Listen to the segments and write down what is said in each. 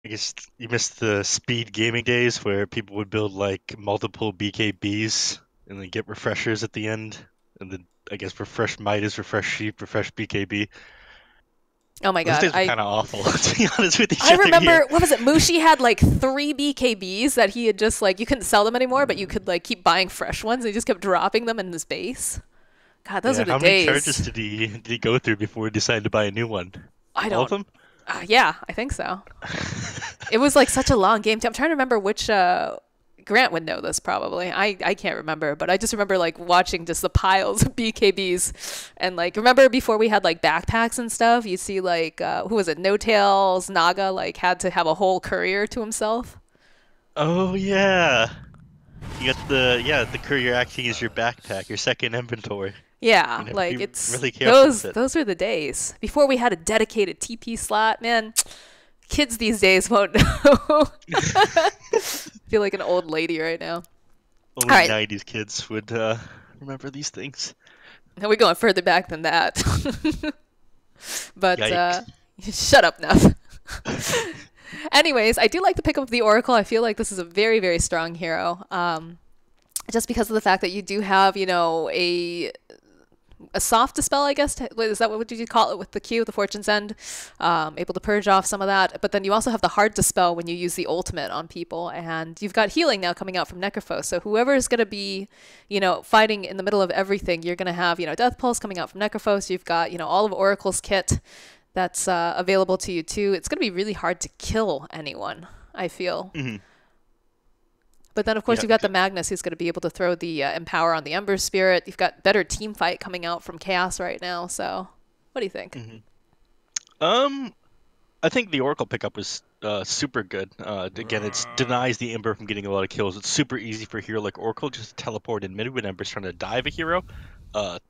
I guess you missed the speed gaming days where people would build like multiple BKBs and then get refreshers at the end, and then I guess refresh Midas, refresh Sheep, refresh BKB. Oh my Those god. days were kind of awful, to be honest with each I other here. remember, what was it? Mushi had like 3 BKBs that he had just like, you couldn't sell them anymore, but you could like keep buying fresh ones. And he just kept dropping them in his base. God, those are Yeah, the how many charges days. did he go through before he decided to buy a new one? I All of don't. them? Yeah, I think so. It was like such a long game. I'm trying to remember which. Grant would know this probably. I can't remember, but I just remember like watching just the piles of BKBs, and like remember before we had like backpacks and stuff. You see like who was it? No Tails Naga like had to have a whole courier to himself. Oh yeah. You got the courier acting as your backpack, your second inventory. Yeah, You have to like be it's really careful with those it. those were the days before we had a dedicated TP slot. Man, kids these days won't know. Feel like an old lady right now. All Only right, 90s kids would remember these things. now we're going further back than that. But Yikes. shut up, Neff. Anyways, I do like the pick up of the Oracle. I feel like this is a very, very strong hero. Just because of the fact that you do have, a soft dispel, I guess. Is that what did you call it with the Q, the Fortune's End? Able to purge off some of that. But then you also have the hard dispel when you use the ultimate on people. And you've got healing now coming out from Necrophos. So whoever is going to be, fighting in the middle of everything, you're going to have, Death Pulse coming out from Necrophos. You've got, all of Oracle's kit that's available to you too. It's going to be really hard to kill anyone, I feel. Hmm. But then, of course, Yeah, you've got the Magnus who's going to be able to throw the Empower on the Ember Spirit. You've got better team fight coming out from Chaos right now. So, what do you think? hmm Um, I think the Oracle pickup was super good. Again, it denies the Ember from getting a lot of kills. It's super easy for a hero like Oracle just to teleport in mid when Ember's trying to dive a hero.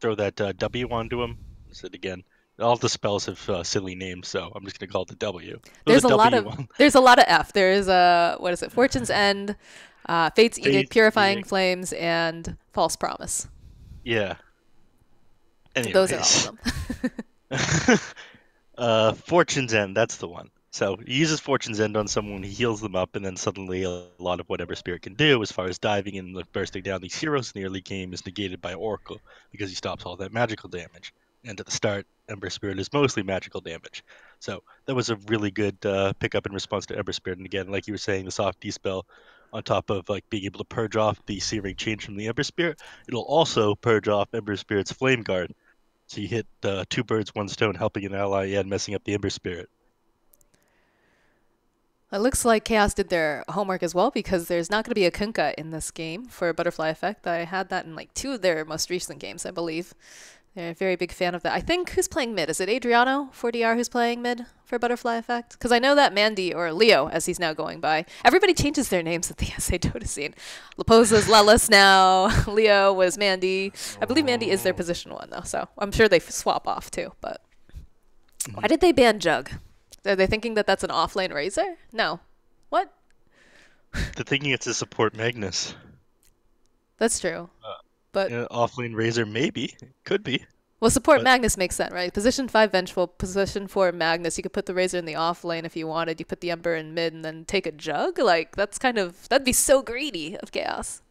Throw that W onto him. Said again. All the spells have silly names, so I'm just gonna call it the W. Throw the There's a lot W of one. there's a lot of F. There's what is it? Fortune's End, Fate's Edict, Faith, Purifying Edict. Flames, and False Promise. Yeah. Those are all of Anyways. them. Fortune's End, that's the one. So he uses Fortune's End on someone, he heals them up, and then suddenly a lot of whatever Spirit can do, as far as diving and like, bursting down these heroes in the early game, is negated by Oracle because he stops all that magical damage. And at the start, Ember Spirit is mostly magical damage. So that was a really good pickup in response to Ember Spirit. And again, like you were saying, the soft dispel on top of like being able to purge off the Searing Change from the Ember Spirit, it'll also purge off Ember Spirit's Flame Guard. So you hit two birds, one stone, helping an ally and messing up the Ember Spirit. It looks like Chaos did their homework as well because there's not going to be a Kunkka in this game for Butterfly Effect. I had that in like 2 of their most recent games, I believe. They're a very big fan of that. I think who's playing mid? Is it Adriano 4DR who's playing mid for Butterfly Effect? Because I know that Mandy, or Leo as he's now going by, everybody changes their names at the SA Dota scene. Laposa's Lelis now. Leo was Mandy. I believe Mandy is their position one though, so I'm sure they swap off too. But why Mhm. did they ban Jug? Are they thinking that that's an offlane Razor? No. What? The thinking it's to support Magnus. That's true. But Offlane Razor, maybe. Could be. well, support But Magnus makes sense, right? Position 5 Vengeful, position 4 Magnus. You could put the Razor in the off lane if you wanted. You put the Ember in mid and then take a Jug? Like, that'd be so greedy of Chaos.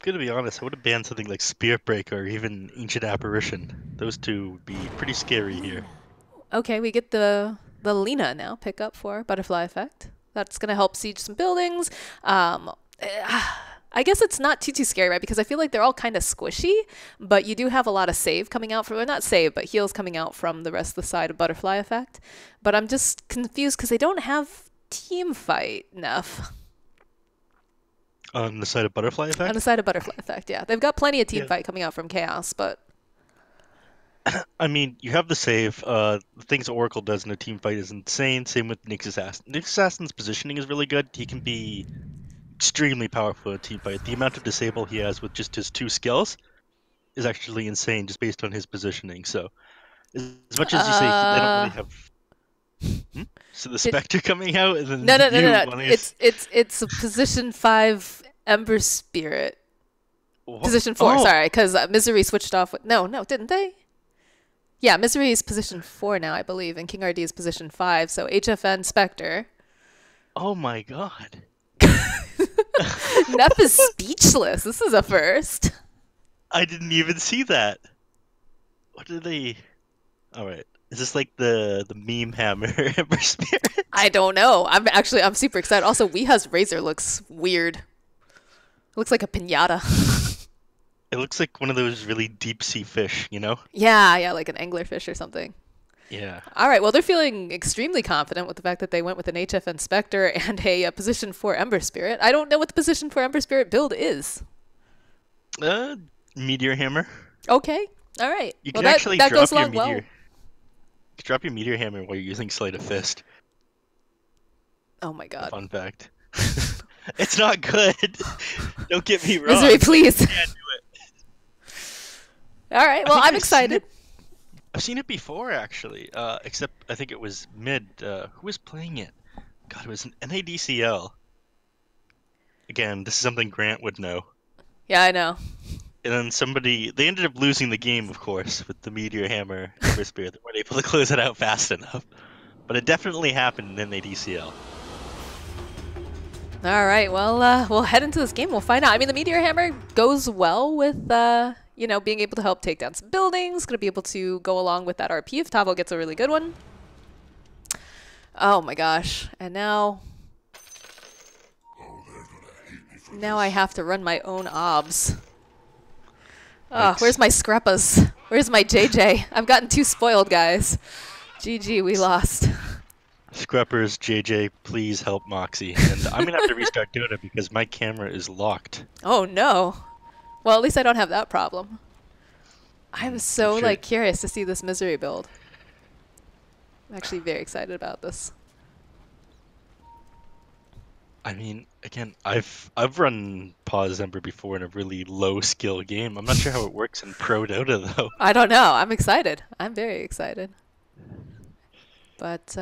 gonna be honest, I would have banned something like Spirit Breaker or even Ancient Apparition. Those two would be pretty scary here. Okay, we get the Lena now pick up for Butterfly Effect. That's going to help siege some buildings. I guess it's not too scary, right? Because I feel like they're all kind of squishy, but you do have a lot of save coming out from, well, not save, but heals coming out from the rest of the side of Butterfly Effect. But I'm just confused because they don't have team fight enough On the side of Butterfly on the Effect? side of Butterfly Effect. Yeah, they've got plenty of team Yeah. fight coming out from Chaos, but I mean, you have the save. The things Oracle does in a team fight is insane. Same with Nyx Assassin. Nyx Assassin's positioning is really good. He can be extremely powerful in a team fight. The amount of disable he has with just his two skills is actually insane just based on his positioning. So, as much as you say they don't really uh, have. Hmm? So the did, Spectre coming out, and no, then no, no, no, you no. want to. It's a position 5 Ember Spirit. What? Position 4, Oh, sorry, because Misery switched off with, no, didn't they? Yeah, Misery is position 4 now, I believe, and King RD is position 5. So HFN Spectre. Oh my god. Neff is speechless. This is a first. I didn't even see that. What did they? All right. Is this like the meme hammer Ember Spirit? I don't know. I'm super excited. Also, Weeha's razor looks weird. It looks like a pinata. It looks like one of those really deep sea fish, you know? Yeah, like an anglerfish or something. Yeah. All right, well, they're feeling extremely confident with the fact that they went with an HF Inspector and a position for Ember Spirit. I don't know what the position for Ember Spirit build is. Uh, Meteor hammer. Okay, all right. You Well, can actually that goes drop your along well. meteor. Drop your meteor hammer while you're using Sleight of Fist. Oh my god. Fun fact. It's not good. Don't get me wrong. Misery, please. I can't do it. All right, well, I'm excited. I've seen it before, actually. Except I think it was mid. Who was playing it? God, it was an NADCL. Again, this is something Grant would know. Yeah, I know. And then they ended up losing the game, of course, with the Meteor Hammer Ember Spear. They weren't able to close it out fast enough. But it definitely happened in NADCL. All right, well, we'll head into this game. We'll find out. I mean, the Meteor Hammer goes well with, being able to help take down some buildings. Going to be able to go along with that RP if Tavo gets a really good one. Oh my gosh. And now I have to run my own obs. Oh, where's my Screppas? Where's my JJ? I've gotten too spoiled, guys. GG, we lost. Scruppers, JJ, please help Moxxi. And I'm going to have to restart Dota because my camera is locked. Oh no. Well, at least I don't have that problem. I'm so curious to see this Misery build. I'm actually very excited about this. I mean, again, I've run Pause Ember before in a really low skill game. I'm not sure how it works in Pro Dota though. I don't know. I'm excited. I'm very excited. But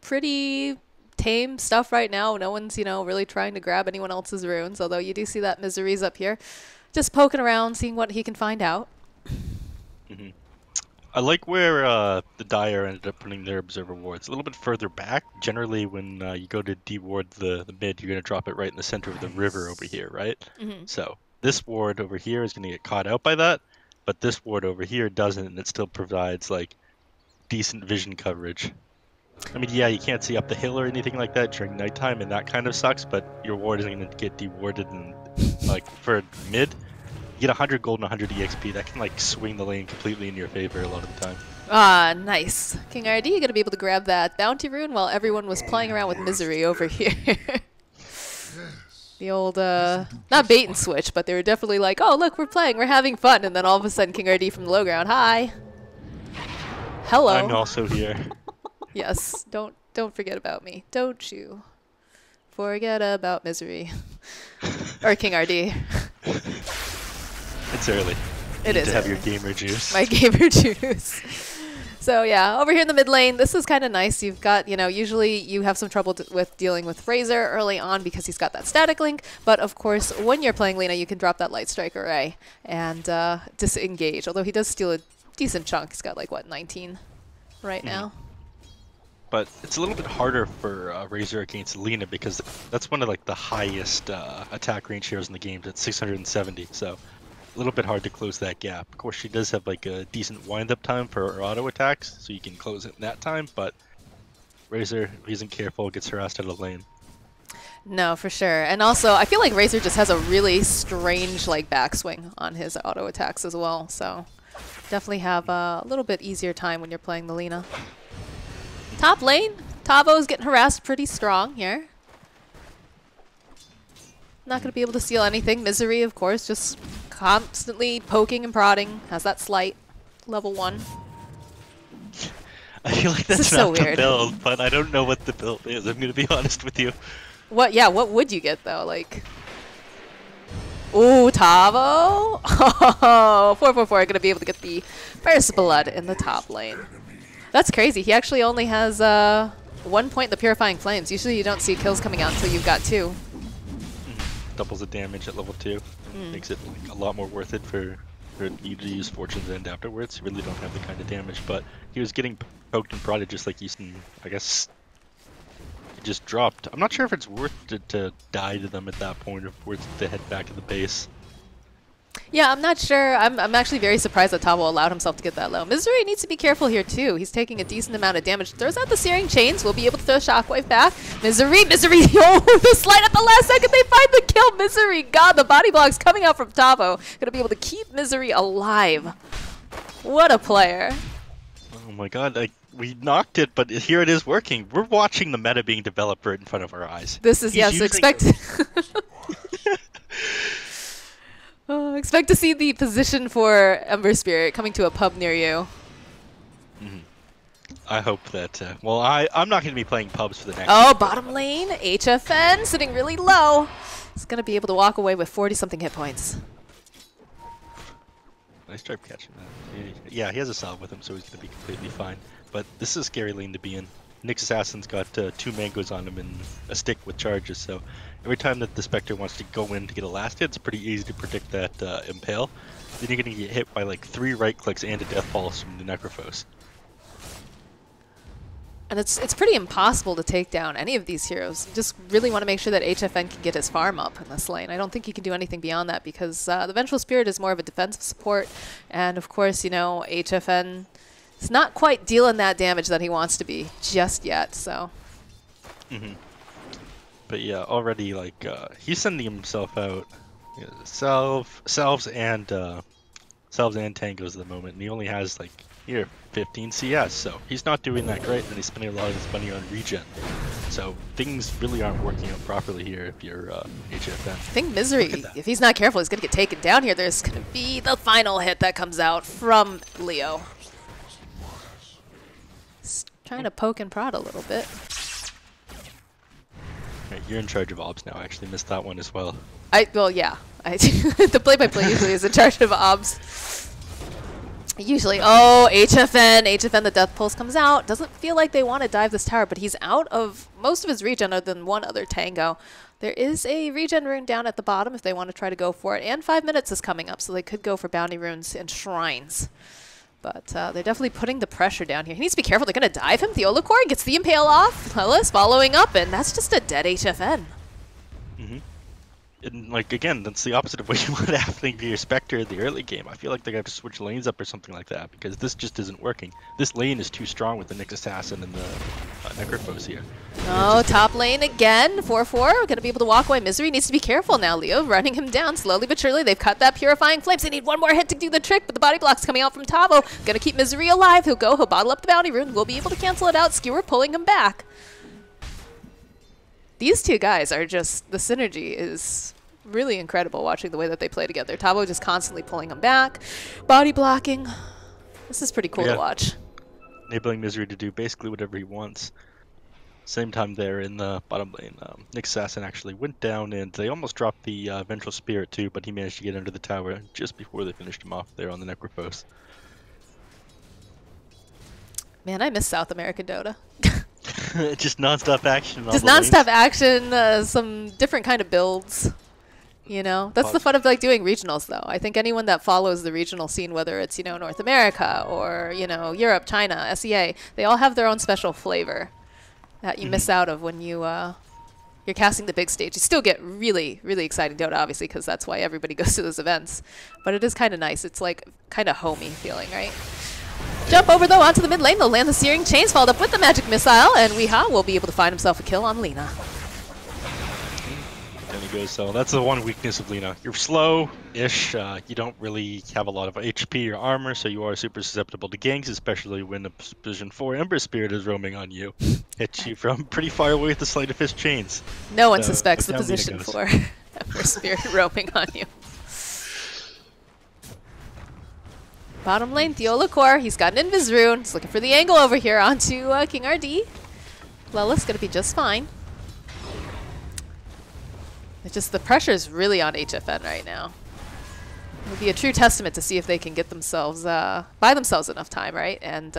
pretty tame stuff right now. No one's, really trying to grab anyone else's runes, although you do see that Misery's up here just poking around, seeing what he can find out. Mm-hmm. I like where the Dire ended up putting their Observer wards a little bit further back. Generally, when you go to deward the mid, you're going to drop it right in the center of the river over here, right? Mm-hmm. So this ward over here is going to get caught out by that, but this ward over here doesn't, and it still provides, like, decent vision coverage. I mean, yeah, you can't see up the hill or anything like that during nighttime, and that kind of sucks, but your ward isn't going to get dewarded, and, like, for mid, you get 100 gold and 100 EXP. That can, like, swing the lane completely in your favor a lot of the time. Ah, nice. King RD, you're going to be able to grab that bounty rune while everyone was playing around with Misery over here. The old, not bait and switch, but they were definitely like, oh, look, we're playing, we're having fun, and then all of a sudden King RD from the low ground, hi. Hello. I'm also here. Yes, don't forget about me. Don't you forget about Misery. Or King RD. It's early. It is to have your gamer juice. My gamer juice. So yeah, over here in the mid lane, this is kind of nice. You've got, usually you have some trouble with dealing with Razor early on because he's got that static link. But of course, when you're playing Lina, you can drop that Light Strike Array and disengage. Although he does steal a decent chunk. He's got like, what, 19 right now? But it's a little bit harder for Razor against Lina because that's one of like the highest attack range heroes in the game. It's 670, so a little bit hard to close that gap. Of course, she does have like a decent wind-up time for her auto attacks, so you can close it in that time. But Razor, if he isn't careful, gets harassed out of the lane. No, for sure. And also, I feel like Razor just has a really strange like backswing on his auto attacks as well. So definitely have a little bit easier time when you're playing the Lina. Top lane, Tavo's getting harassed pretty strong here. Not going to be able to steal anything. Misery, of course, just constantly poking and prodding. Has that slight. Level 1. I feel like that's not the build, but I don't know what the build is. I'm going to be honest with you. What? Yeah, what would you get, though? Like... Ooh, Tavo! Oh, 444 going to be able to get the first blood in the top lane. That's crazy. He actually only has 1 point in the Purifying Flames. Usually you don't see kills coming out until you've got 2. Doubles the damage at level 2. Makes it like, a lot more worth it for you to use Fortune's End afterwards. You really don't have the kind of damage, but he was getting poked and prodded just like Easton, I guess, just dropped. I'm not sure if it's worth it to die to them at that point or worth it to head back to the base. Yeah, I'm not sure. I'm actually very surprised that Tavo allowed himself to get that low. Misery needs to be careful here too. He's taking a decent amount of damage. Throws out the Searing Chains. Will be able to throw Shockwave back. Misery! Oh, the slide at the last second. They find the kill. Misery! God, the body block's coming out from Tavo. Gonna be able to keep Misery alive. What a player. Oh my god, we knocked it, but here it is working. We're watching the meta being developed right in front of our eyes. This is, yes, expected. Expect to see the position for Ember Spirit coming to a pub near you. I hope that, well, I'm not going to be playing pubs for the next Oh, bottom lane, HFN sitting really low. He's going to be able to walk away with 40-something hit points. Nice try catching that. Yeah, he has a salve with him, so he's going to be completely fine. But this is a scary lane to be in. Nyx Assassin's got 2 mangoes on him and a stick with charges, so every time that the Spectre wants to go in to get a last hit, it's pretty easy to predict that Impale. Then you're going to get hit by like 3 right clicks and a death pulse from the Necrophos. And it's pretty impossible to take down any of these heroes. You just really want to make sure that HFN can get his farm up in this lane. I don't think he can do anything beyond that because the Vengeful Spirit is more of a defensive support. And of course, you know, HFN is not quite dealing that damage that he wants to be just yet, so. But yeah, already like he's sending himself out. Salves and tangos at the moment, and he only has like here 15 CS, so he's not doing that great, and he's spending a lot of his money on regen. So things really aren't working out properly here if you're HFN. I think Misery, if he's not careful, he's going to get taken down here. There's going to be the final hit that comes out from Leo. He's trying to poke and prod a little bit. Right, you're in charge of obs now. I actually missed that one as well. Well, yeah. The play-by-play usually is in charge of obs. Usually, oh, HFN, the death pulse comes out. Doesn't feel like they want to dive this tower, but he's out of most of his regen other than one other tango. There is a regen rune down at the bottom if they want to try to go for it, and 5 minutes is coming up, so they could go for bounty runes and shrines. But they're definitely putting the pressure down here. He needs to be careful. They're going to dive him. Theolacor gets the impale off. Lilith following up, and that's just a dead HFN. And like again, that's the opposite of what you want happening to your Spectre in the early game. I feel like they have to switch lanes up or something like that because this just isn't working. This lane is too strong with the Nyx Assassin and the Necrophos here. Oh, top lane again. 4-4. Going to be able to walk away. Misery needs to be careful now. Leo running him down slowly but surely. They've cut that Purifying Flames. They need one more hit to do the trick, but the body block's coming out from Tavo. Going to keep Misery alive. He'll bottle up the bounty rune. We'll be able to cancel it out. Skewer pulling him back. These two guys are just, the synergy is really incredible watching the way that they play together. Tavo just constantly pulling him back, body blocking. This is pretty cool to watch. Enabling Misery to do basically whatever he wants. Same time there in the bottom lane, Nyx Assassin actually went down and they almost dropped the Vengeful Spirit too, but he managed to get under the tower just before they finished him off there on the Necrophos. Man, I miss South American Dota. Just non-stop action. Just non-stop action, some different kind of builds. You know, that's the fun of like doing regionals though. I think anyone that follows the regional scene, whether it's, you know, North America or, you know, Europe, China, SEA, they all have their own special flavor that you miss out of when you're casting the big stage. You still get really, really exciting Dota, obviously, because that's why everybody goes to those events. But it is kind of nice. It's like kind of homey feeling, right? Jump over though onto the mid lane. They'll land the Searing Chains, followed up with the Magic Missile, and Weeha will be able to find himself a kill on Lina. So that's the one weakness of Lina. You're slow-ish, you don't really have a lot of HP or armor, so you are super susceptible to ganks, especially when a Position 4 Ember Spirit is roaming on you. Hits you from pretty far away with the sleight of fist chains. No one suspects the Position 4 Ember Spirit roaming on you. Bottom lane, Theolacor. He's got an Invis rune. He's looking for the angle over here onto King RD. Lilith's going to be just fine. It's just the pressure is really on HFN right now. It would be a true testament to see if they can get themselves, buy themselves enough time, right? And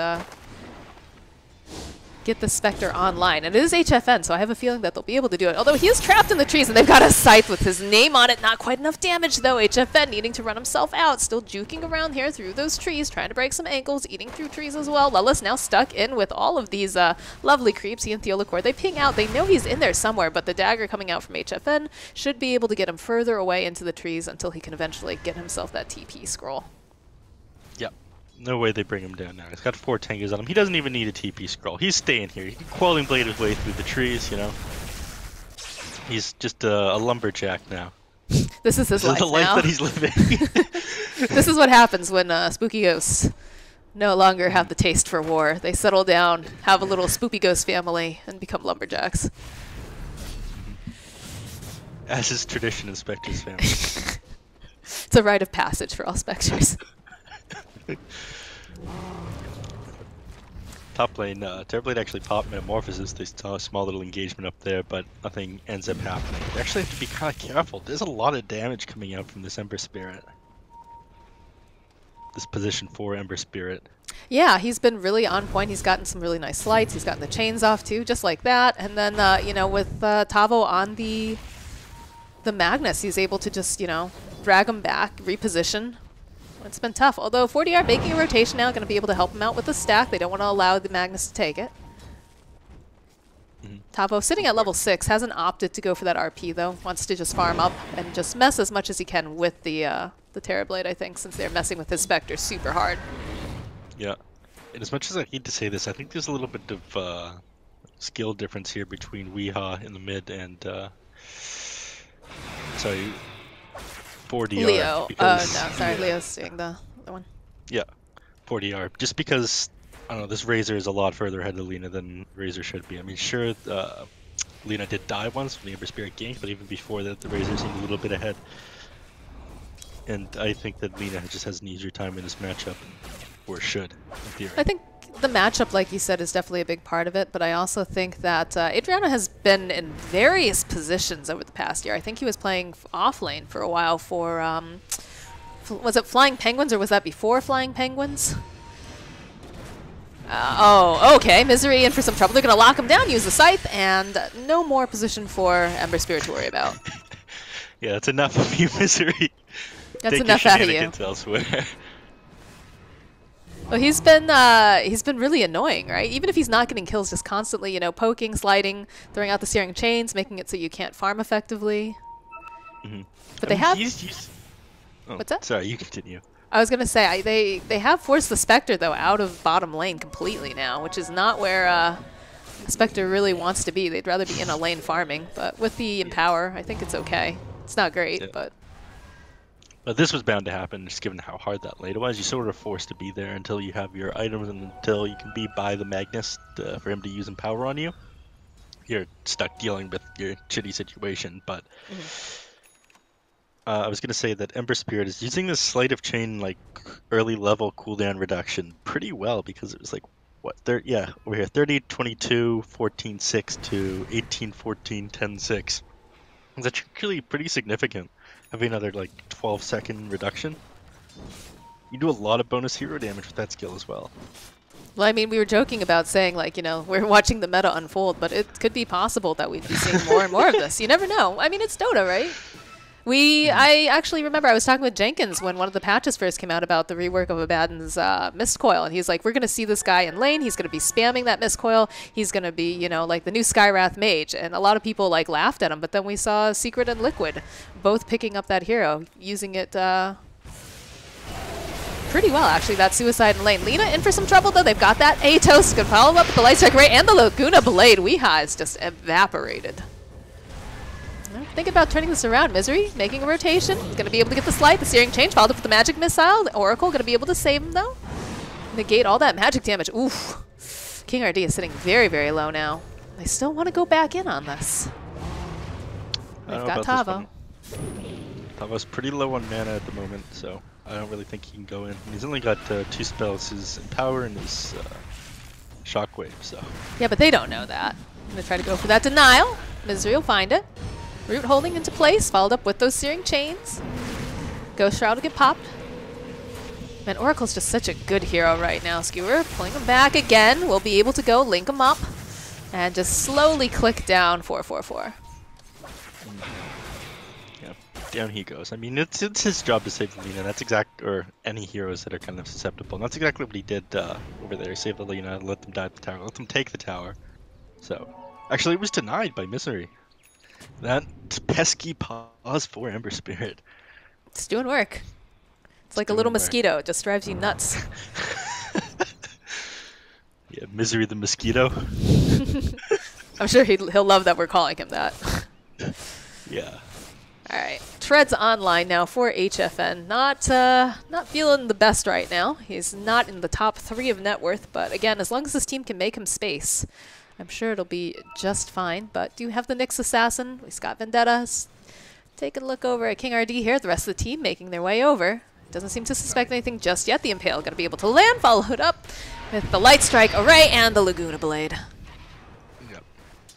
get the Spectre online. And it is HFN, so I have a feeling that they'll be able to do it. Although he is trapped in the trees, and they've got a scythe with his name on it. Not quite enough damage, though. HFN needing to run himself out. Still juking around here through those trees, trying to break some ankles, eating through trees as well. Lelis now stuck in with all of these lovely creeps. He and Theolicore, they ping out. They know he's in there somewhere, but the dagger coming out from HFN should be able to get him further away into the trees until he can eventually get himself that TP scroll. Yep. No way they bring him down now. He's got 4 tangers on him. He doesn't even need a TP scroll. He's staying here. He can Quelling Blade his way through the trees, you know. He's just a lumberjack now. This is his life the life now. that he's living. This is what happens when spooky ghosts no longer have the taste for war. They settle down, have a little spooky ghost family, and become lumberjacks. As is tradition in Spectre's family. It's a rite of passage for all Spectres. Top lane, Terrorblade actually popped Metamorphosis. They saw a small little engagement up there, but nothing ends up happening. They actually have to be kind of careful. There's a lot of damage coming out from this Ember Spirit. This position 4 Ember Spirit. Yeah, he's been really on point. He's gotten some really nice slides. He's gotten the chains off too, just like that. And then, you know, with Tavo on the Magnus, he's able to just, you know, drag him back, reposition. It's been tough, although 40R making a rotation now, going to be able to help him out with the stack. They don't want to allow the Magnus to take it. Tavo sitting at level 6, hasn't opted to go for that RP though. Wants to just farm up and just mess as much as he can with the Terrorblade, I think, since they're messing with his Spectre super hard. Yeah, and as much as I hate to say this, I think there's a little bit of skill difference here between Weehaw in the mid and sorry, 4DR. Leo. No, sorry, Leo's doing the other one. Yeah, 4DR. Just because, I don't know, this Razor is a lot further ahead of Lina than Razor should be. I mean, sure, Lina did die once from the Ember Spirit gank, but even before that, the Razor seemed a little bit ahead. And I think that Lina just has an easier time in this matchup, or should, in theory. I think the matchup, like you said, is definitely a big part of it, but I also think that Adriano has been in various positions over the past year. I think he was playing off lane for a while for, was it Flying Penguins, or was that before Flying Penguins? Oh, okay, Misery in for some trouble. They're going to lock him down, use the Scythe, and no more position for Ember Spirit to worry about. Yeah, that's enough of you, Misery. That's Take enough your out of you. shenanigans elsewhere. Well, he's been really annoying, right? Even if he's not getting kills, just constantly, you know, poking, sliding, throwing out the searing chains, making it so you can't farm effectively. But they have. Oh, What's that? Sorry, you continue. I was gonna say they have forced the Spectre though out of bottom lane completely now, which is not where the Spectre really wants to be. They'd rather be in a lane farming, but with the Empower, I think it's okay. It's not great, but. But this was bound to happen, just given how hard that lane was. You're sort of forced to be there until you have your items and until you can be by the Magnus for him to use Empower on you. You're stuck dealing with your shitty situation, but I was going to say that Ember Spirit is using this Sleight of Chain, like, early level cooldown reduction pretty well, because it was like, what, yeah, over here, 30, 22, 14, 6 to 18, 14, 10, 6. It's actually pretty significant. Having another like 12-second reduction. You do a lot of bonus hero damage with that skill as well. Well, I mean, we were joking about saying, like, you know, we're watching the meta unfold, but it could be possible that we'd be seeing more and more of this. You never know. I mean, it's Dota, right? I actually remember I was talking with Jenkins when one of the patches first came out about the rework of Abaddon's Mist Coil, and he's like, we're going to see this guy in lane, he's going to be spamming that Mist Coil, he's going to be, you know, like the new Skywrath Mage, and a lot of people, like, laughed at him, but then we saw Secret and Liquid both picking up that hero, using it pretty well, actually, that Suicide in lane. Lina in for some trouble, though. They've got that Atos, good follow-up with the Light Strike Ray, and the Laguna Blade. Weehaw is just evaporated. Think about turning this around. Misery making a rotation. He's going to be able to get the Slight, the Searing Change, followed up with the Magic Missile. The Oracle going to be able to save him, though. Negate all that magic damage. Oof. King RD is sitting very, very low now. They still want to go back in on this. They've got Tavo. Tavo's pretty low on mana at the moment, so I don't really think he can go in. He's only got 2 spells, his Empower and his Shockwave, so. Yeah, but they don't know that. I'm going to try to go for that Denial. Misery will find it. Root holding into place, followed up with those Searing Chains. Ghost Shroud will get popped. Man, Oracle's just such a good hero right now. Skewer pulling him back again. We'll be able to go link him up. And just slowly click down 444. Yeah, down he goes. I mean, it's his job to save the Lina. That's or any heroes that are kind of susceptible. And that's exactly what he did over there. He saved the Lina, let them die at the tower, let them take the tower. So, actually, it was denied by Misery. That pesky pause for Ember Spirit. It's doing work. It's like a little mosquito. It just drives you nuts. Yeah, Misery the mosquito. I'm sure he'll love that we're calling him that. Yeah. All right, Tread's online now for HFN. Not feeling the best right now. He's not in the top 3 of net worth, but again, as long as this team can make him space, I'm sure it'll be just fine. But do you have the Nyx Assassin? We've got Vendetta. Take a look over at King RD here. The rest of the team making their way over. Doesn't seem to suspect anything just yet. The Impale going to be able to land, followed up with the Light Strike Array and the Laguna Blade. Yep.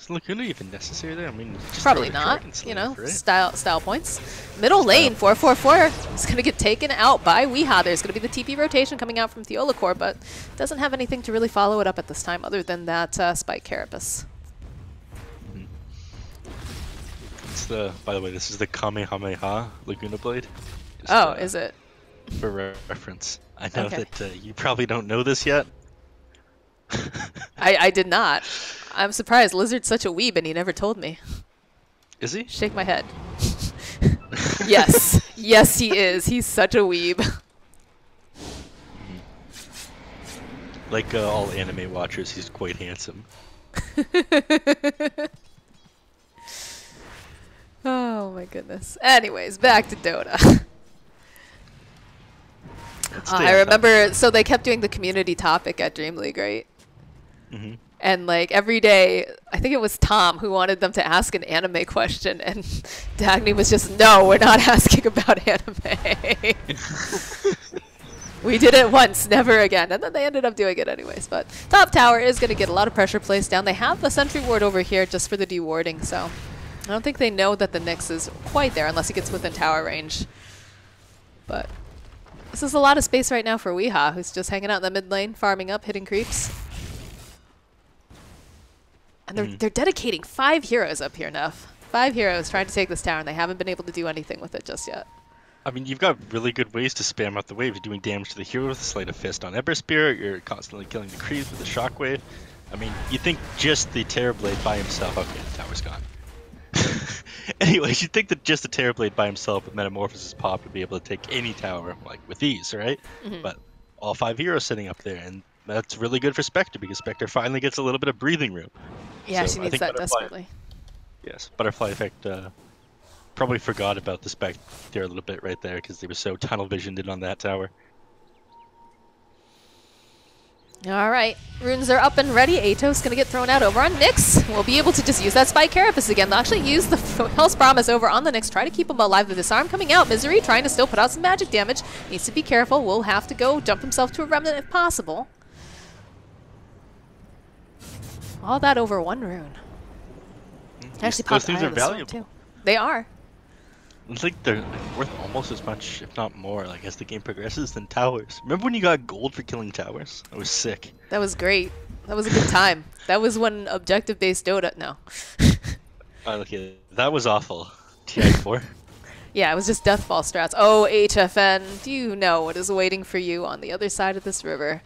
Is Laguna even necessary there? I mean, just probably not. You know, right? style points. Middle lane, 444 is going to get taken out by Weeha. There's going to be the TP rotation coming out from Theolacor, but doesn't have anything to really follow it up at this time other than that Spike Carapace. By the way, this is the Kamehameha Laguna Blade. Just, is it? For reference. I know that you probably don't know this yet. I did not. I'm surprised. Lizard's such a weeb and he never told me. Is he? Shake my head. Yes. Yes, he is. He's such a weeb. Like all anime watchers, he's quite handsome. Oh my goodness. Anyways, back to Dota. I remember, so they kept doing the community topic at Dream League, right? Mm-hmm. And like every day, I think it was Tom who wanted them to ask an anime question, and Dagny was just, no, we're not asking about anime. We did it once, never again. And then they ended up doing it anyways. But top tower is going to get a lot of pressure placed down. They have the sentry ward over here just for the dewarding, so I don't think they know that the Nyx is quite there unless he gets within tower range. But this is a lot of space right now for Weeha, who's just hanging out in the mid lane, farming up, hitting creeps. And they're dedicating 5 heroes up here, Neff. 5 heroes trying to take this tower, and they haven't been able to do anything with it just yet. I mean, you've got really good ways to spam out the waves. You're doing damage to the hero with a Sleight of Fist on Ember Spirit. You're constantly killing the creeps with a Shockwave. I mean, you think just the Terrorblade by himself... Okay, the tower's gone. Anyways, you think that just the Terrorblade by himself with Metamorphosis Pop would be able to take any tower, like, with ease, right? Mm-hmm. But all 5 heroes sitting up there, and that's really good for Spectre, because Spectre finally gets a little bit of breathing room. Yeah, so she needs that desperately. Yes, Butterfly Effect probably forgot about the Spectre a little bit right there, because they were so tunnel visioned in on that tower. All right, runes are up and ready. Ato's going to get thrown out over on Nyx. We'll be able to just use that Spike Carapace again. They'll actually use the Hell's Promise over on the Nyx, try to keep him alive. The Disarm coming out. Misery trying to still put out some magic damage. Needs to be careful. Will have to go jump himself to a Remnant if possible. All that over 1 rune. Actually, those things are valuable too. They are. I think they're worth almost as much, if not more, like as the game progresses, than towers. Remember when you got gold for killing towers? That was sick. That was great. That was a good time. That was when objective-based Dota... No. Okay, that was awful. TI4. Yeah, it was just Deathfall strats. Oh, HFN, do you know what is waiting for you on the other side of this river?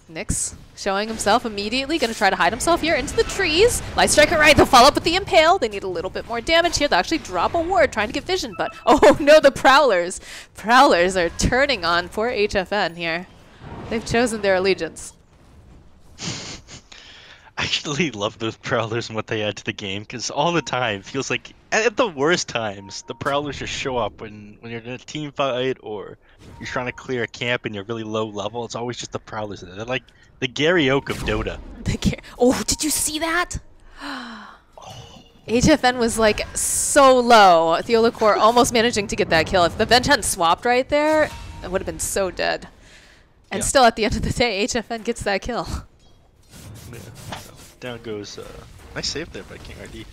Nyx showing himself immediately, going to try to hide himself here into the trees. Light Striker right, they'll follow up with the Impale. They need a little bit more damage here. They'll actually drop a ward trying to get vision, but oh no, the Prowlers. Prowlers are turning on poor HFN here. They've chosen their allegiance. I actually love those Prowlers and what they add to the game, because all the time feels like, at the worst times, the Prowlers just show up when you're in a team fight or you're trying to clear a camp and you're really low level. It's always just the Prowlers. They're like the Gary Oak of Dota. Oh, did you see that? HFN was like so low. Theolacor almost managing to get that kill. If the Venge hadn't swapped right there, it would have been so dead. And still, at the end of the day, HFN gets that kill. Yeah. Down goes, nice save there by King RD.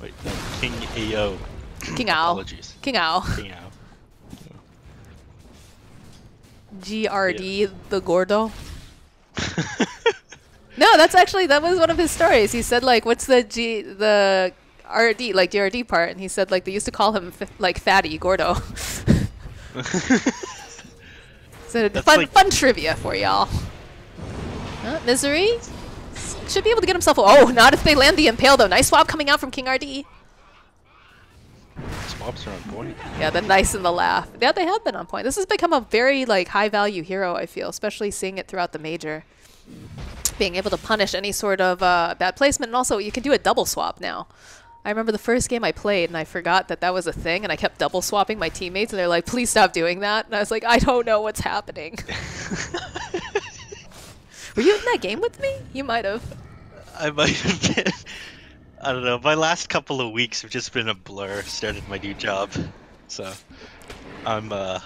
Wait, no, King AO. King Ao. Apologies. King Ao. King Ao. GRD, the Gordo. No, that was one of his stories. He said like, what's the RD, like DRD part, and he said like they used to call him like Fatty Gordo. So fun trivia for y'all. Misery should be able to get himself. Oh, not if they land the impale though. Nice swap coming out from King RD. Swaps are on point. Yeah, the nice and the laugh. Yeah, they have been on point. This has become a very like high value hero, I feel, especially seeing it throughout the major. Being able to punish any sort of bad placement, and also you can do a double swap now. I remember the first game I played and I forgot that was a thing, and I kept double swapping my teammates, and they're like, please stop doing that. And I was like, I don't know what's happening. Were you in that game with me? You might have. I might have been. I don't know. My last couple of weeks have just been a blur. Started my new job, so I'm that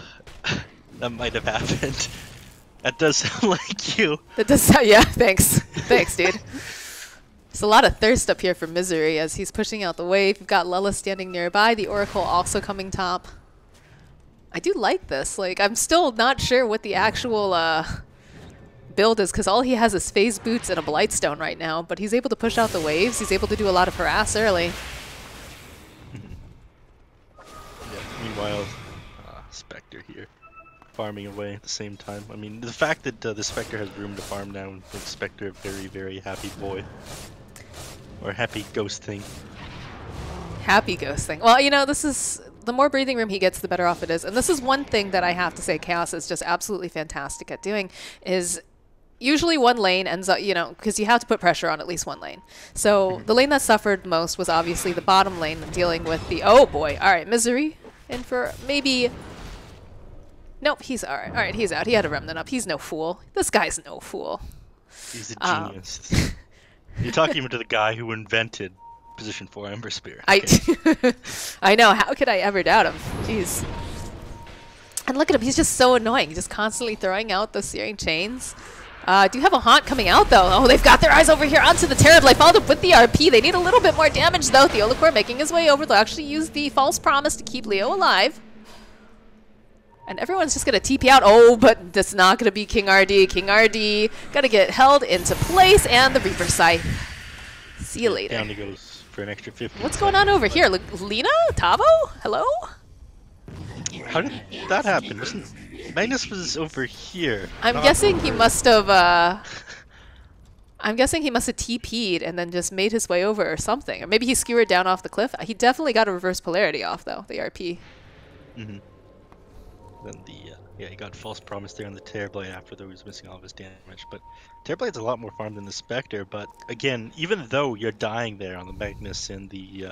might have happened. That does sound like you. That does sound, yeah. Thanks, thanks, dude. There's a lot of thirst up here for Misery as he's pushing out the wave. You've got Lella standing nearby. The Oracle also coming top. I do like this. Like, I'm still not sure what the actual build is, because all he has is phase boots and a Blightstone right now, but he's able to push out the waves. He's able to do a lot of harass early. Yeah, meanwhile, Spectre here, farming away at the same time. I mean, the fact that the Spectre has room to farm now makes Spectre a very, very happy boy. Or happy ghosting. Happy ghosting. Well, you know, this is... The more breathing room he gets, the better off it is. And this is one thing that I have to say Chaos is just absolutely fantastic at doing, is usually one lane ends up, you know, because you have to put pressure on at least one lane. So the lane that suffered most was obviously the bottom lane, dealing with the, oh boy, all right, Misery in for maybe, nope, he's all right, he's out. He had a remnant up. He's no fool. This guy's no fool. He's a genius. You're talking to the guy who invented position 4 Ember Spear. Okay. I know, how could I ever doubt him? Jeez. And look at him, he's just so annoying, just constantly throwing out those searing chains. Do you have a haunt coming out though? Oh, they've got their eyes over here onto the Terrorblade, followed up with the RP. They need a little bit more damage though. Theolacor making his way over. They'll actually use the false promise to keep Leo alive. And everyone's just gonna TP out. Oh, but that's not gonna be King RD. King RD gotta get held into place, and the Reaper Scythe. See you later. Down he goes for an extra 50. What's going on over here? Lena? Tavo? Hello? How did that happen? Magnus was over here. I'm guessing he must have I'm guessing he must have TP'd and then just made his way over or something. Or maybe he skewered down off the cliff. He definitely got a reverse polarity off though, the RP. Mm-hmm. Then he got false promise there on the Terrorblade after though he was missing all of his damage. But Terrorblade's a lot more farm than the Spectre, but again, even though you're dying there on the Magnus and the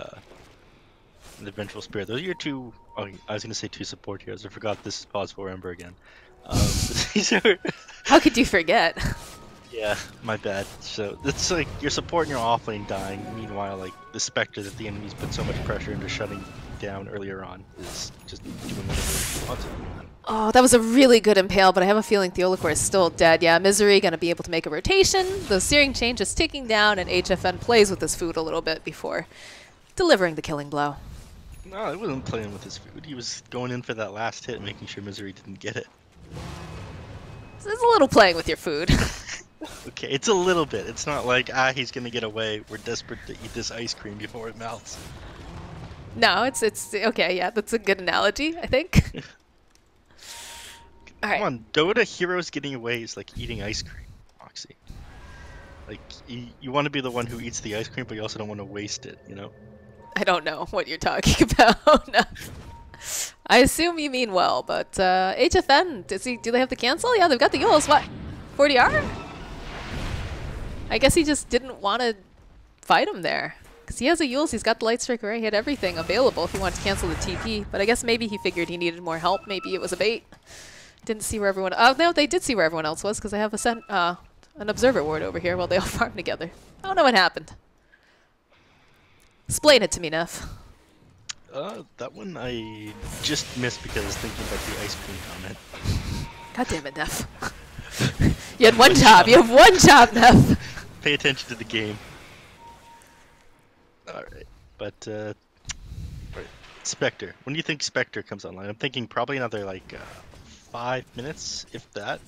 Vengeful Spirit, those are your two, oh, I was going to say two support heroes. I forgot this is pause for Ember again. These are... How could you forget? Yeah, my bad. So it's like your support and your offlane dying. Meanwhile, like the Spectre that the enemies put so much pressure into shutting down earlier on is just doing whatever he wants to. Oh, that was a really good impale, but I have a feeling Theolacor is still dead. Yeah, Misery gonna be able to make a rotation. The searing chain just ticking down, and HFN plays with his food a little bit before delivering the killing blow. No, I wasn't playing with his food. He was going in for that last hit, making sure Misery didn't get it. So it's a little playing with your food. Okay, it's a little bit. It's not like, he's gonna get away. We're desperate to eat this ice cream before it melts. No, it's okay, yeah, that's a good analogy, I think. Come on, Dota heroes getting away is like eating ice cream, Moxxi. Like, you want to be the one who eats the ice cream, but you also don't want to waste it, you know? I don't know what you're talking about. No. I assume you mean well, but HFN, do they have to cancel? Yeah, they've got the Yules. What? 40R? I guess he just didn't want to fight him there. Because he has a Yules, he's got the Light Strike Array, he had everything available if he wanted to cancel the TP. But I guess maybe he figured he needed more help. Maybe it was a bait. Didn't see where everyone... Oh, no, they did see where everyone else was, because I have an observer ward over here while they all farm together. I don't know what happened. Explain it to me, Neff. That one I just missed because I was thinking about the ice cream comment. God damn it, Neff. You had one job. You have one job, Neff. Pay attention to the game. Alright, but, right. Spectre. When do you think Spectre comes online? I'm thinking probably another, like, 5 minutes, if that.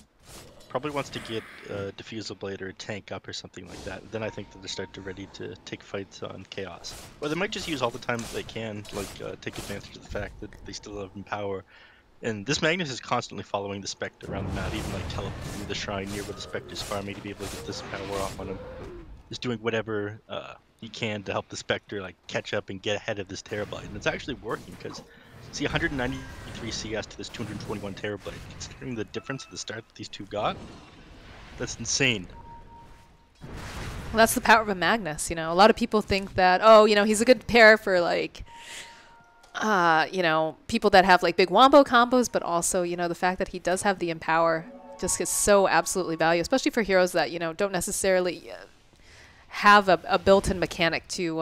probably wants to get a Diffusal Blade or a tank up or something like that. Then I think that they start to ready to take fights on Chaos. Or they might just use all the time that they can, like take advantage of the fact that they still have Empower. And this Magnus is constantly following the Spectre around the map, even like teleporting to the shrine near where the Spectre's farming to be able to get this power off on him. Just doing whatever he can to help the Spectre like catch up and get ahead of this Terrorblade. And it's actually working because see 193 CS to this 221 Terrorblade. Considering the difference at the start that these two got, that's insane. Well, that's the power of a Magnus, you know. A lot of people think that, oh, you know, he's a good pair for like, you know, people that have like big wombo combos, but also, you know, the fact that he does have the Empower just is so absolutely valuable, especially for heroes that, you know, don't necessarily have a built-in mechanic to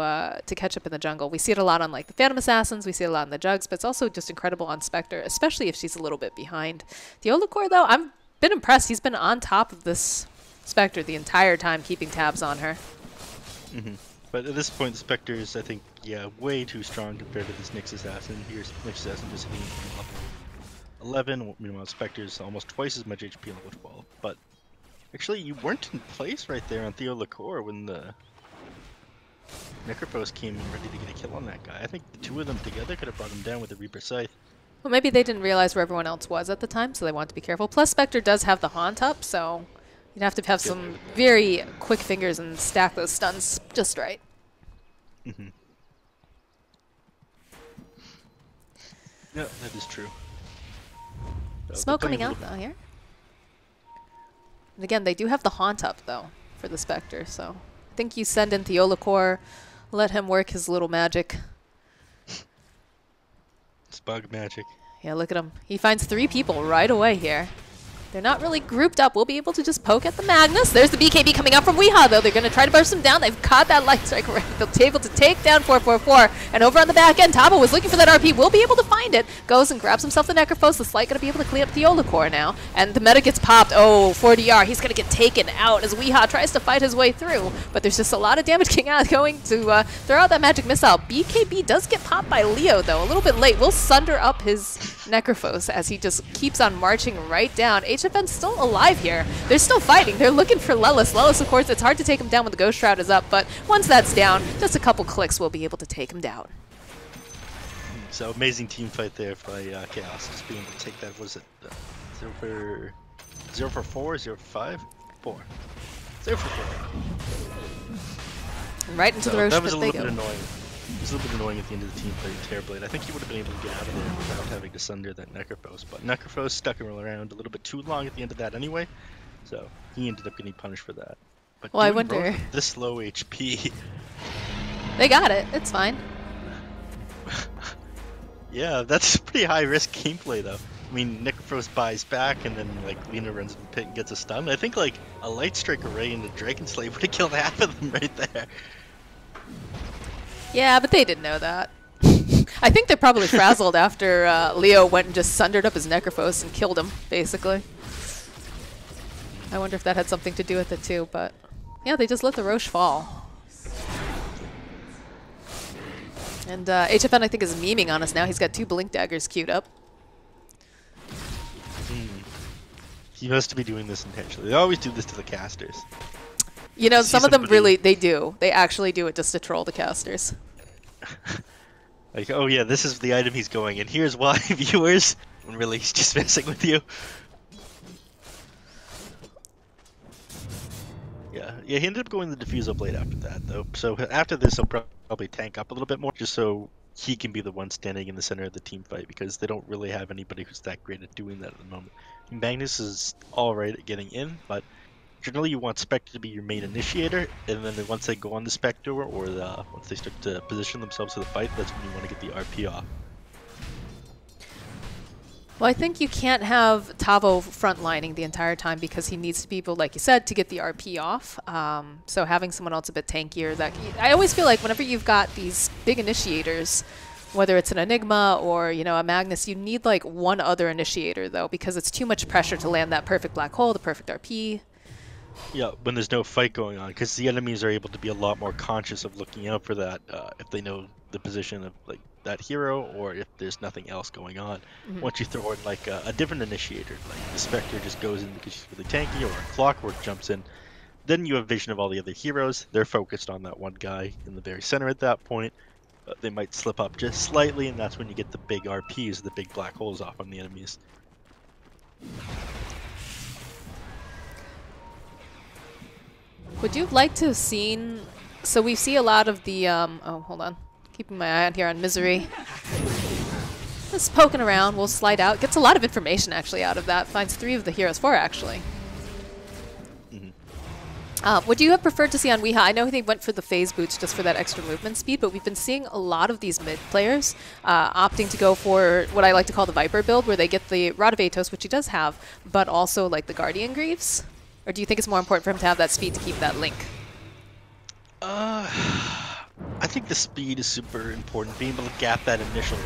catch up in the jungle. We see it a lot on like the Phantom Assassins, we see it a lot in the Jugs, but it's also just incredible on Spectre, especially if she's a little bit behind. The Olacor, though, I've been impressed. He's been on top of this Spectre the entire time, keeping tabs on her. But at this point, the Spectre is, I think, yeah, way too strong compared to this Nyx Assassin. Here's Nyx Assassin just hitting level 11, meanwhile Spectre is almost twice as much HP level 12. But actually, you weren't in place right there on Theo Lacor when the Necrophos came in ready to get a kill on that guy. I think the two of them together could have brought him down with the Reaper Scythe. Well, maybe they didn't realize where everyone else was at the time, so they wanted to be careful. Plus, Spectre does have the Haunt up, so you'd have to have some very quick fingers and stack those stuns just right. Yeah, that is true. Smoke coming out, though, here. And again, they do have the Haunt up, though, for the Spectre, so I think you send in Theolacor, let him work his little magic. It's bug magic. Yeah, look at him. He finds 3 people right away here. They're not really grouped up. We'll be able to just poke at the Magnus. There's the BKB coming out from Weehaw, though. They're going to try to burst him down. They've caught that Light Strike right. They'll be able to take down 444. And over on the back end, Tabo was looking for that RP. Will be able to find it. Goes and grabs himself the Necrophos. The Slight going to be able to clean up the Olacor now. And the meta gets popped. Oh, 4DR. He's going to get taken out as Weehaw tries to fight his way through. But there's just a lot of damage going to throw out that magic missile. BKB does get popped by Leo, though. A little bit late. Will sunder up his Necrophos as he just keeps on marching right down. HFN's still alive here. They're still fighting. They're looking for Lelis. Lelis, of course, it's hard to take him down when the Ghost Shroud is up, but once that's down, just a couple clicks will be able to take him down. So amazing team fight there by Chaos, just being able to take that. Was it 0 for 4, 0 for 5, 4, 0 for 4. And right into the Roche pit they go. Annoying. It was a little bit annoying at the end of the team fighting Terrorblade. I think he would have been able to get out of there without having to sunder that Necrophos, but Necrophos stuck him around a little bit too long at the end of that anyway, so he ended up getting punished for that. But well, I wonder. This low HP. They got it. It's fine. Yeah, that's pretty high risk gameplay though. I mean, Necrophos buys back, and then like Lena runs in the pit and gets a stun. I think like a Light Strike array into Dragon Slave would have killed half of them right there. Yeah, but they didn't know that. I think they're probably frazzled after Leo went and just sundered up his Necrophos and killed him, basically. I wonder if that had something to do with it too, but yeah, they just let the Roche fall. And HFN, I think, is memeing on us now. He's got 2 Blink Daggers queued up. He must be doing this intentionally. They always do this to the casters. You know, some of them really, they do. They actually do it just to troll the casters. Like, oh yeah, this is the item he's going, and here's why, viewers. When really he's just messing with you. Yeah, he ended up going the Diffusal Blade after that, though. So after this, he'll probably tank up a little bit more, just so he can be the one standing in the center of the team fight, because they don't really have anybody who's that great at doing that at the moment. Magnus is alright at getting in, but generally you want Spectre to be your main initiator, and then once they go on the Spectre, or once they start to position themselves for the fight, that's when you want to get the RP off. Well, I think you can't have Tavo frontlining the entire time because he needs to be able, like you said, to get the RP off. So having someone else a bit tankier, I always feel like whenever you've got these big initiators, whether it's an Enigma or, you know, a Magnus, you need like one other initiator though, because it's too much pressure to land that perfect black hole, the perfect RP. Yeah, when there's no fight going on, because the enemies are able to be a lot more conscious of looking out for that if they know the position of like that hero, or if there's nothing else going on. Once you throw in like a different initiator, like the Spectre just goes in because she's really tanky, or a Clockwork jumps in, then you have vision of all the other heroes. They're focused on that one guy in the very center at that point. They might slip up just slightly, and that's when you get the big RPs, the big black holes off on the enemies. Would you have liked to have seen... So we see a lot of the... oh, hold on. Keeping my eye on here on Misery. Just poking around. We'll slide out. Gets a lot of information, actually, out of that. Finds 3 of the heroes. 4, actually. Would you have preferred to see on Weeha? I know they went for the phase boots just for that extra movement speed, but we've been seeing a lot of these mid players opting to go for what I like to call the Viper build, where they get the Rod of Atos, which he does have, but also like the Guardian Greaves. Or do you think it's more important for him to have that speed to keep that link? I think the speed is super important. Being able to gap that initial.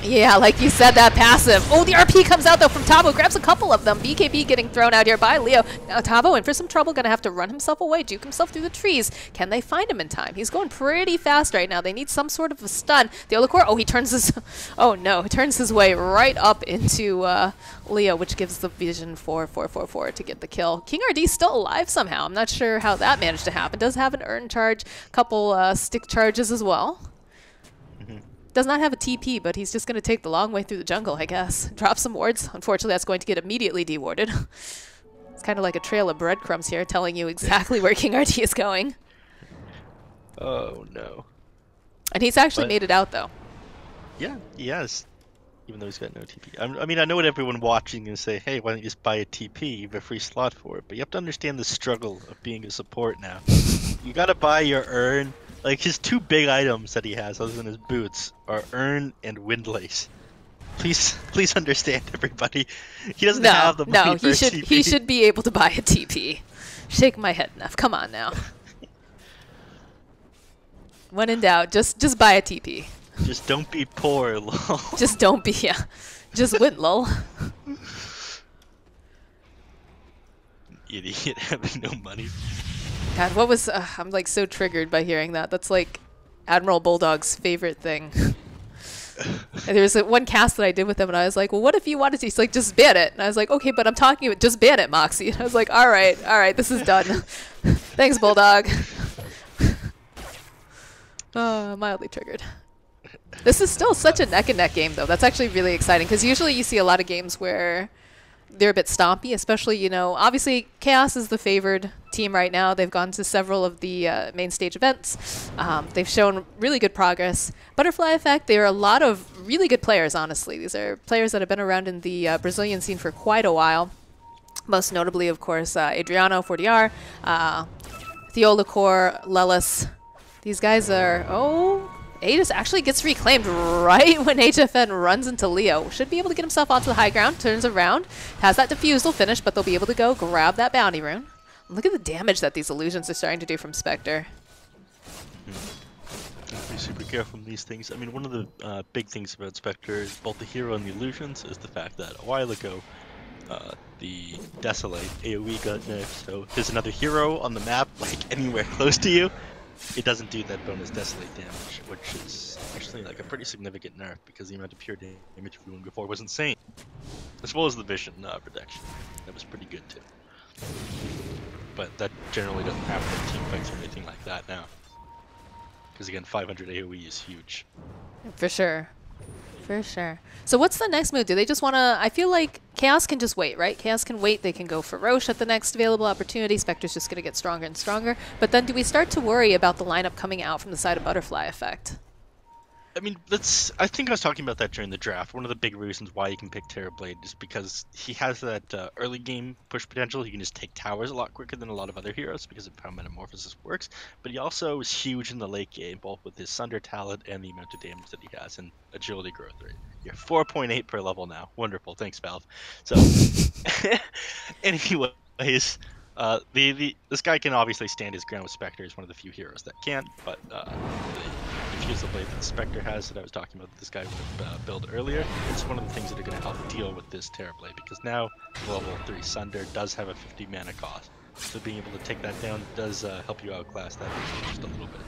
Yeah, like you said, that passive. Oh, the RP comes out, though, from Tabo. Grabs a couple of them. BKB getting thrown out here by Leo. Now Tabo in for some trouble. Going to have to run himself away, juke himself through the trees. Can they find him in time? He's going pretty fast right now. They need some sort of a stun. The Olakor, oh, he turns his... Oh, no. He turns his way right up into Leo, which gives the vision for 444 to get the kill. King RD still alive somehow. I'm not sure how that managed to happen. Does have an earn charge, couple stick charges as well. Does not have a TP, but he's just going to take the long way through the jungle, I guess. Drop some wards. Unfortunately, that's going to get immediately dewarded. It's kind of like a trail of breadcrumbs here, telling you exactly where King RT is going. Oh, no. And he's actually made it out, though. Yeah, he has. Even though he's got no TP. I mean, I know what everyone watching is say, hey, why don't you just buy a TP? You have a free slot for it. But you have to understand the struggle of being a support now. You got to buy your earn. Like, his 2 big items that he has, other than his boots, are Earn and Windlace. Please understand, everybody. He doesn't have the money for a TP. He should be able to buy a TP. Shake my head enough. Come on now. When in doubt, just buy a TP. Just don't be poor, lol. Just don't be, yeah. Just win, lol. Idiot having no money. God, what was... I'm like so triggered by hearing that. That's like Admiral Bulldog's favorite thing. And there was one cast that I did with him, and I was like, well, what if you wanted to? He's like, just ban it. And I was like, okay, but I'm talking about just ban it, Moxxi. And I was like, all right, this is done. Thanks, Bulldog. Mildly triggered. This is still such a neck-and-neck game, though. That's actually really exciting, because usually you see a lot of games where they're a bit stompy, especially, you know, obviously Chaos is the favored team right now. They've gone to several of the main stage events. They've shown really good progress. Butterfly Effect, there are a lot of really good players, honestly. These are players that have been around in the Brazilian scene for quite a while. Most notably, of course, Adriano 4DR, Theolacor, Lelis. These guys are... Oh... Aegis actually gets reclaimed right when HFN runs into Leo. Should be able to get himself onto the high ground, turns around, has that defusal finish, but they'll be able to go grab that bounty rune. Look at the damage that these illusions are starting to do from Spectre. Be super careful in these things. I mean, one of the big things about Spectre, both the hero and the illusions, is the fact that a while ago, the Desolate AoE got nerfed, so there's another hero on the map, like anywhere close to you. It doesn't do that bonus Desolate damage, which is actually like a pretty significant nerf because the amount of pure damage we were doing before was insane. As well as the vision protection. That was pretty good too. But that generally doesn't happen in team fights or anything like that now. Because again, 500 AoE is huge. For sure. For sure. So what's the next move? Do they just want to... I feel like Chaos can just wait, right? Chaos can wait. They can go for Roche at the next available opportunity. Spectre's just going to get stronger and stronger. But then do we start to worry about the lineup coming out from the side of Butterfly Effect? I mean, I think I was talking about that during the draft. One of the big reasons why you can pick Terrorblade is because he has that early game push potential. He can just take towers a lot quicker than a lot of other heroes because of how Metamorphosis works. But he also is huge in the late game, both with his Sunder talent and the amount of damage that he has and agility growth rate. You're 4.8 per level now. Wonderful. Thanks, Valve. So, anyways, this guy can obviously stand his ground with Spectre. He's one of the few heroes that can, but the blade that Spectre has that I was talking about that this guy would have built earlier, it's one of the things that are going to help deal with this Terrorblade, because now level 3 Sunder does have a 50 mana cost, so being able to take that down does help you outclass that just a little bit.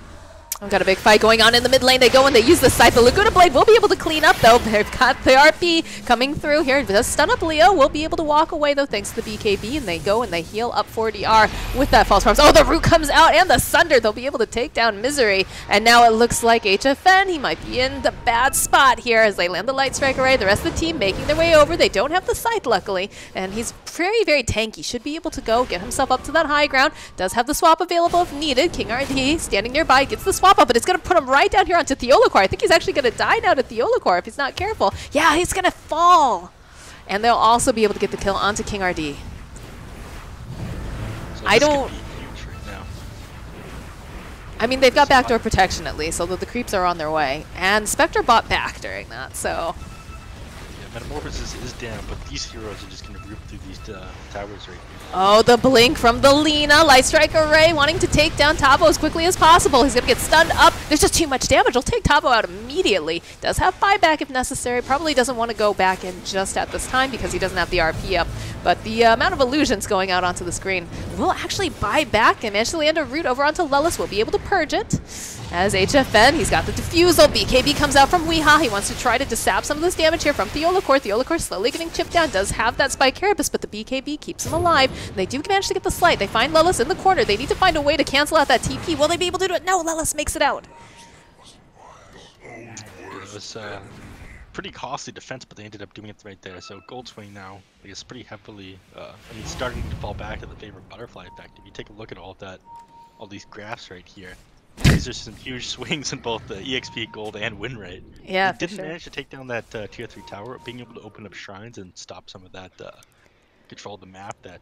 We've got a big fight going on in the mid lane. They go and they use the scythe. The Laguna Blade will be able to clean up, though. They've got the RP coming through here. Does stun up Leo. Will be able to walk away, though, thanks to the BKB. And they go and they heal up 40R with that false promise. Oh, the root comes out and the Sunder. They'll be able to take down Misery. And now it looks like HFN, he might be in the bad spot here as they land the Light Strike Array. The rest of the team making their way over. They don't have the scythe, luckily. And he's very, very tanky. Should be able to go get himself up to that high ground. Does have the swap available if needed. King RD standing nearby, gets the swap up, but it's going to put him right down here onto Theolacor. I think he's actually going to die now to Theolacor if he's not careful. Yeah, he's going to fall. And they'll also be able to get the kill onto King RD. So I this could don't... be huge right now. I mean, they've got backdoor protection at least, although the creeps are on their way. And Spectre bought back during that, so... Yeah, Metamorphosis is down, but these heroes are just going to rip through these towers right here. Oh, the blink from the Lina. Light Strike Array wanting to take down Tavo as quickly as possible. He's going to get stunned up. There's just too much damage. He'll take Tavo out immediately. Does have buyback if necessary. Probably doesn't want to go back in just at this time because he doesn't have the RP up. But the amount of illusions going out onto the screen will actually buy back and manage to land a root over onto Lelis. Will be able to purge it. As HFN, he's got the Diffusal. BKB comes out from Weeha. He wants to try to disab some of this damage here from Theolacor. Theolacor slowly getting chipped down. Does have that Spike Carapace, but the BKB keeps him alive. They do manage to get the Slight. They find Lelis in the corner. They need to find a way to cancel out that TP. Will they be able to do it? No, Lelis makes it out. It was pretty costly defense, but they ended up doing it right there. So Gold Swing now, I guess, pretty heavily, I mean, starting to fall back to the favor of Butterfly Effect. If you take a look at all these graphs right here, these are some huge swings in both the EXP, gold, and win rate. Yeah, they didn't manage to take down that tier 3 tower. Being able to open up shrines and stop some of that control of the map that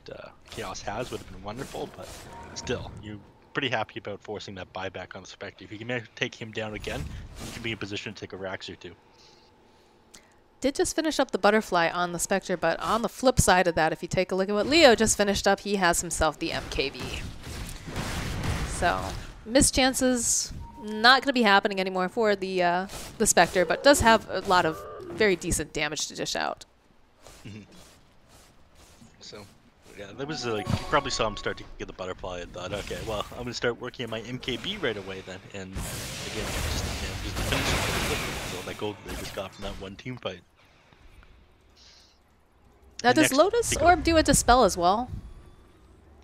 Chaos has would have been wonderful, but still, you're pretty happy about forcing that buyback on the Spectre. If you can manage to take him down again, you can be in position to take a Rax or two. Did just finish up the Butterfly on the Spectre, but on the flip side of that, if you take a look at what Leo just finished up, he has himself the MKB. So, missed chances, not going to be happening anymore for the Spectre, but does have a lot of very decent damage to dish out. So, yeah, that was like, you probably saw him start to get the Butterfly and thought, okay, well, I'm going to start working on my MKB right away then. And again, just the finish. So that gold they just got from that one team fight. Now, does Lotus Orb do a Dispel as well?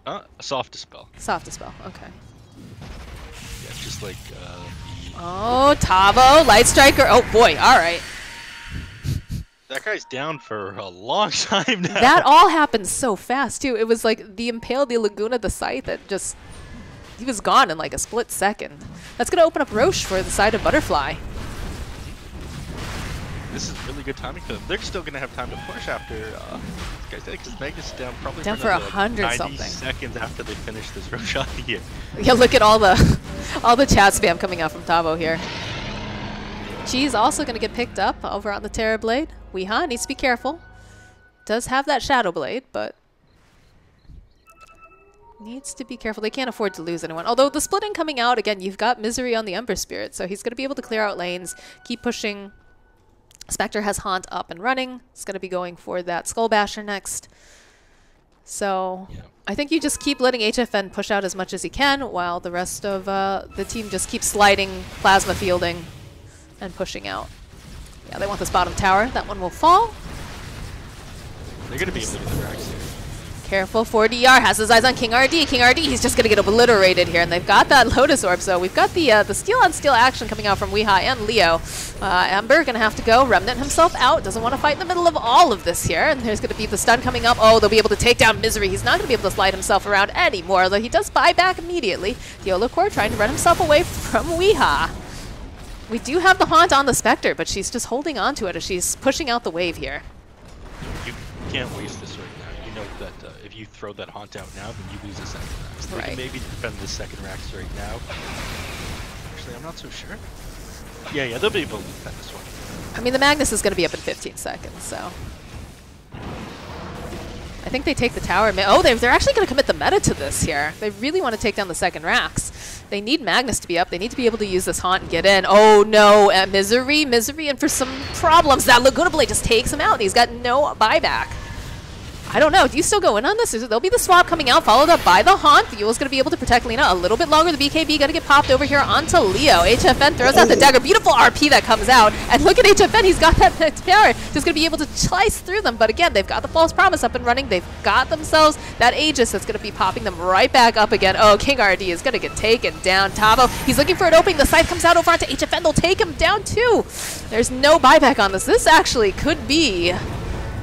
A soft Dispel. Soft Dispel, okay. Yeah, just like Oh, Tavo, Light Striker. Oh boy, alright. that guy's down for a long time now. That all happened so fast, too. It was like the Impale, the Laguna, the Scythe that just... He was gone in like a split second. That's going to open up Roche for the side of Butterfly. This is really good timing for them. They're still going to have time to push after this guy's dead, because Magnus is down probably down for 100 90 something seconds after they finish this Roche here. Yeah, look at all the chat spam coming out from Tavo here. Cheese also going to get picked up over on the Terror Blade. Weeha needs to be careful. Does have that Shadow Blade, but needs to be careful. They can't afford to lose anyone. Although the splitting coming out, again, you've got Misery on the Ember Spirit, so he's going to be able to clear out lanes, keep pushing. Spectre has Haunt up and running. It's going to be going for that Skull Basher next. So yeah. I think you just keep letting HFN push out as much as he can while the rest of the team just keeps sliding, plasma fielding, and pushing out. Yeah, they want this bottom tower. That one will fall. They're going to be able to get the Rax here. Careful, 4DR has his eyes on King RD. King RD, he's just going to get obliterated here. And they've got that Lotus Orb, so we've got the steel-on-steel action coming out from Weeha and Leo. Ember going to have to go. Remnant himself out. Doesn't want to fight in the middle of all of this here. And there's going to be the stun coming up. Oh, they'll be able to take down Misery. He's not going to be able to slide himself around anymore, although he does buy back immediately. Theolacor trying to run himself away from Weeha. We do have the Haunt on the Spectre, but she's just holding on to it as she's pushing out the wave here. You can't waste this right now. You know that if you throw that Haunt out now, then you lose the second Rax. They can maybe defend the second Rax right now. Actually, I'm not so sure. Yeah, they'll be able to defend this one. I mean, the Magnus is going to be up in 15 seconds, so... I think they take the tower. Oh, they're actually going to commit the meta to this here. They really want to take down the second Rax. They need Magnus to be up. They need to be able to use this Haunt and get in. Oh, no. Misery, and for some problems. That Laguna Blade just takes him out, and he's got no buyback. I don't know. Do you still go in on this? There'll be the swap coming out, followed up by the Haunt. Yule's going to be able to protect Lina a little bit longer. The BKB going to get popped over here onto Leo. HFN throws out the dagger. Beautiful RP that comes out. And look at HFN. He's got that power. Just going to be able to slice through them. But again, they've got the False Promise up and running. They've got themselves that Aegis that's going to be popping them right back up again. Oh, King RD is going to get taken down. Tavo, he's looking for an opening. The scythe comes out over onto HFN. They'll take him down too. There's no buyback on this. This actually could be...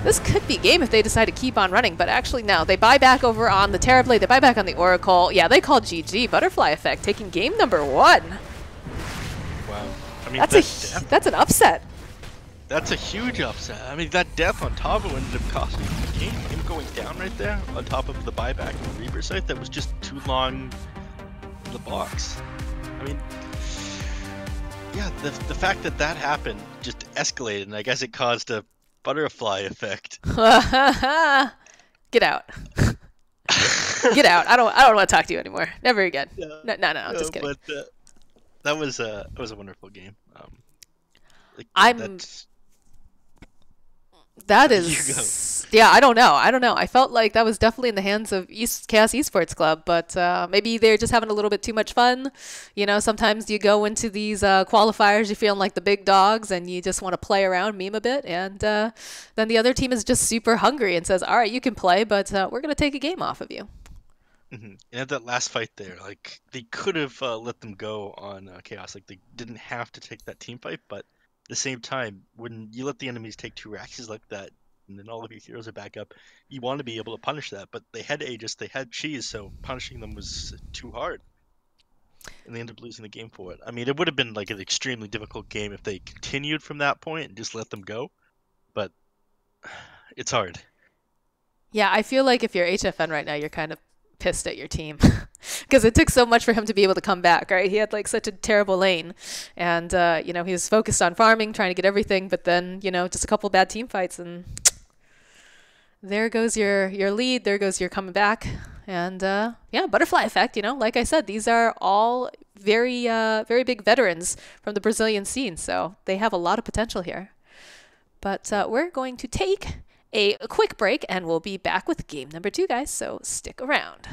This could be game if they decide to keep on running, but actually no. They buy back over on the Terrorblade, they buy back on the Oracle. Yeah, they call GG. Butterfly Effect taking game number 1. Wow. I mean, that's an upset. That's a huge upset. I mean, that death on Tavo ended up costing the game. Him going down right there on top of the buyback and the Reaper site, that was just too long in the box. I mean, yeah, the fact that that happened just escalated, and I guess it caused a butterfly effect. Get out. Get out. I don't want to talk to you anymore. Never again. No, just kidding. But that was a wonderful game. Yeah, I don't know. I felt like that was definitely in the hands of Chaos Esports Club, but maybe they're just having a little bit too much fun. You know, sometimes you go into these qualifiers, you're feeling like the big dogs, and you just want to play around, meme a bit, and then the other team is just super hungry and says, all right, you can play, but we're going to take a game off of you. And at that last fight there, like, they could have let them go on Chaos. Like, they didn't have to take that team fight, but at the same time, when you let the enemies take 2 axes like that, and then all of your heroes are back up, you want to be able to punish that. But they had Aegis, they had Cheese, so punishing them was too hard. And they ended up losing the game for it. I mean, it would have been like an extremely difficult game if they continued from that point and just let them go. But it's hard. Yeah, I feel like if you're HFN right now, you're kind of pissed at your team because it took so much for him to be able to come back, right? He had like such a terrible lane, and you know, he was focused on farming, trying to get everything, but then, you know, just a couple bad team fights, and there goes your lead, there goes your coming back. And yeah, Butterfly Effect, you know, like I said, these are all very very big veterans from the Brazilian scene, so they have a lot of potential here. But we're going to take a quick break, and we'll be back with game number 2, guys, so stick around.